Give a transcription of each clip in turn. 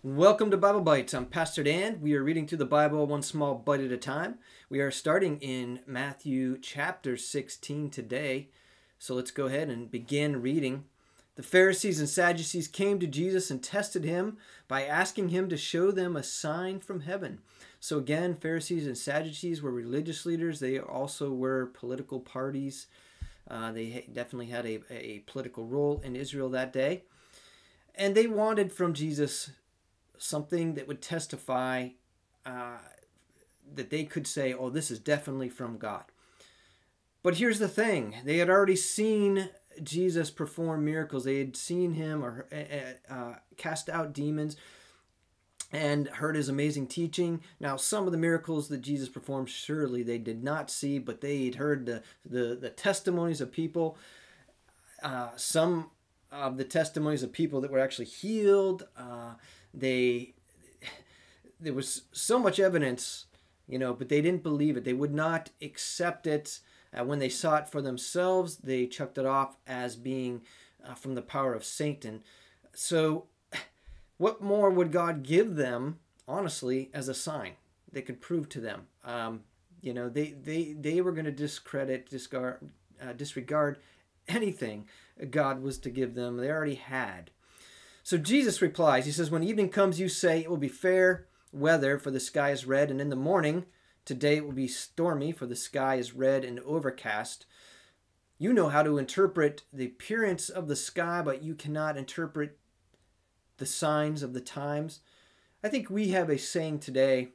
Welcome to Bible Bites. I'm Pastor Dan. We are reading through the Bible one small bite at a time. We are starting in Matthew chapter 16 today. So let's go ahead and begin reading. The Pharisees and Sadducees came to Jesus and tested him by asking him to show them a sign from heaven. So again, Pharisees and Sadducees were religious leaders. They also were political parties. They definitely had a political role in Israel that day. And they wanted from Jesus something that would testify that they could say, oh, this is definitely from God. But here's the thing. They had already seen Jesus perform miracles. They had seen him or cast out demons and heard his amazing teaching. Now, some of the miracles that Jesus performed, surely they did not see, but they had heard the testimonies of people. Some of the testimonies of people that were actually healed. There was so much evidence, but they didn't believe it. They would not accept it. When they saw it for themselves, they chucked it off as being from the power of Satan. So what more would God give them, honestly, as a sign that could prove to them? They were going to disregard anything God was to give them. They already had. So Jesus replies, he says, when evening comes, you say it will be fair weather, for the sky is red, and in the morning, today it will be stormy, for the sky is red and overcast. You know how to interpret the appearance of the sky, but you cannot interpret the signs of the times. I think we have a saying today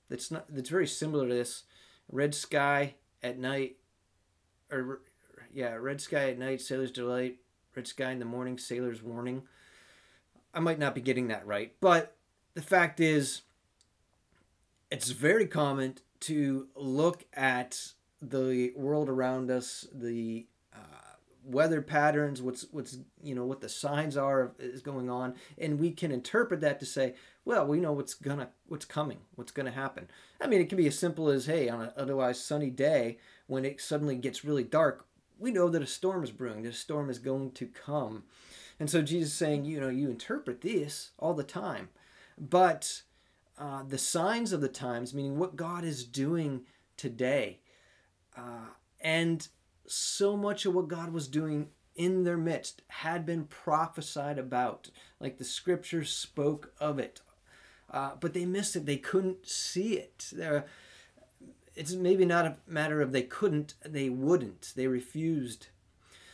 that's very similar to this. Red sky at night, red sky at night, sailor's delight. Red sky in the morning, sailor's warning. I might not be getting that right, but the fact is, it's very common to look at the world around us, the weather patterns, what the signs is going on, and we can interpret that to say, well, we know what's coming, what's gonna happen. I mean, it can be as simple as, hey, on an otherwise sunny day, when it suddenly gets really dark, we know that a storm is brewing, that a storm is going to come. And so Jesus is saying, you interpret this all the time. But the signs of the times, meaning what God is doing today, and so much of what God was doing in their midst had been prophesied about, like the scriptures spoke of it. But they missed it. They couldn't see it. It's maybe not a matter of they couldn't, they wouldn't. They refused.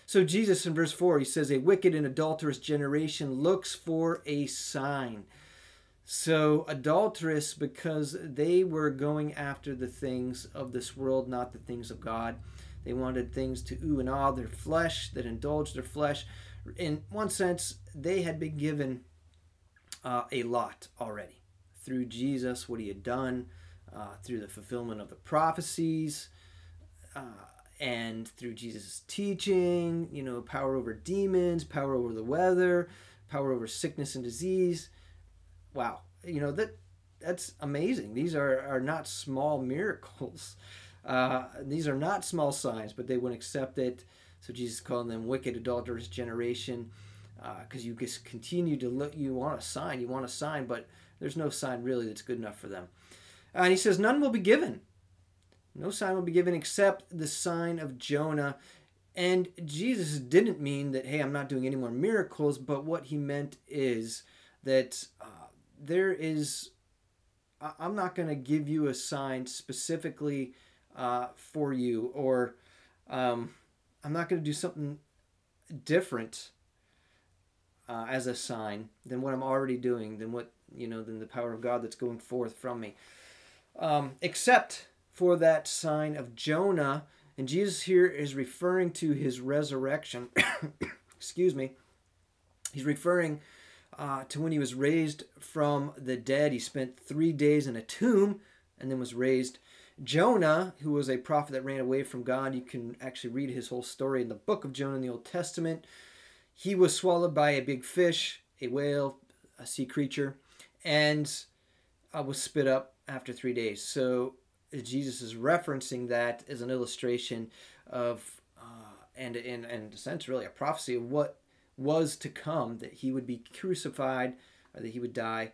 So Jesus in verse 4, he says, a wicked and adulterous generation looks for a sign. So adulterous because they were going after the things of this world, not the things of God. They wanted things to ooh and ah their flesh, that indulged their flesh. In one sense, they had been given a lot already through Jesus, what he had done, through the fulfillment of the prophecies, and through Jesus' teaching, power over demons, power over the weather, power over sickness and disease. Wow, that's amazing. These are not small miracles. These are not small signs, but they wouldn't accept it. So Jesus called them wicked, adulterous generation, because you just continue to look. You want a sign, but there's no sign really that's good enough for them. And he says, none will be given. No sign will be given except the sign of Jonah. And Jesus didn't mean that, hey, I'm not doing any more miracles, but what he meant is that I'm not going to give you a sign specifically for you, or I'm not going to do something different as a sign than what I'm already doing, than the power of God that's going forth from me. Except for that sign of Jonah. And Jesus here is referring to his resurrection. Excuse me. He's referring to when he was raised from the dead. He spent 3 days in a tomb and then was raised. Jonah, who was a prophet that ran away from God, you can actually read his whole story in the book of Jonah in the Old Testament. He was swallowed by a big fish, a whale, a sea creature, and was spit up after 3 days. So Jesus is referencing that as an illustration of, and in a sense, really a prophecy of what was to come, that he would be crucified, or that he would die,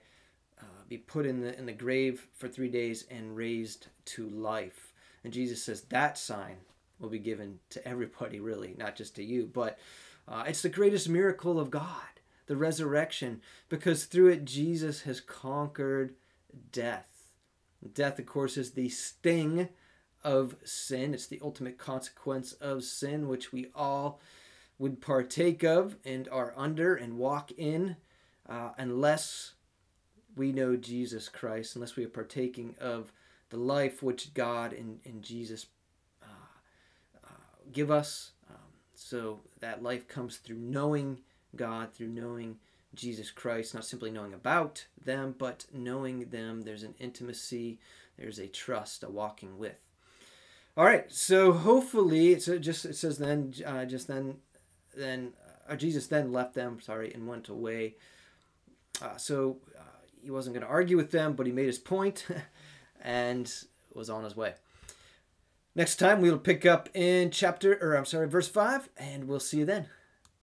be put in the grave for 3 days, and raised to life. And Jesus says that sign will be given to everybody, really, not just to you. But it's the greatest miracle of God, the resurrection, because through it Jesus has conquered death. Death, of course, is the sting of sin. It's the ultimate consequence of sin, which we all would partake of and are under and walk in, unless we know Jesus Christ, unless we are partaking of the life which God and Jesus give us. So that life comes through knowing God, through knowing Jesus Christ, not simply knowing about them, but knowing them. There's an intimacy, there's a trust, a walking with. All right, so hopefully, it says then, Jesus then left them, and went away. So he wasn't going to argue with them, but he made his point and was on his way. Next time we'll pick up in verse 5, and we'll see you then.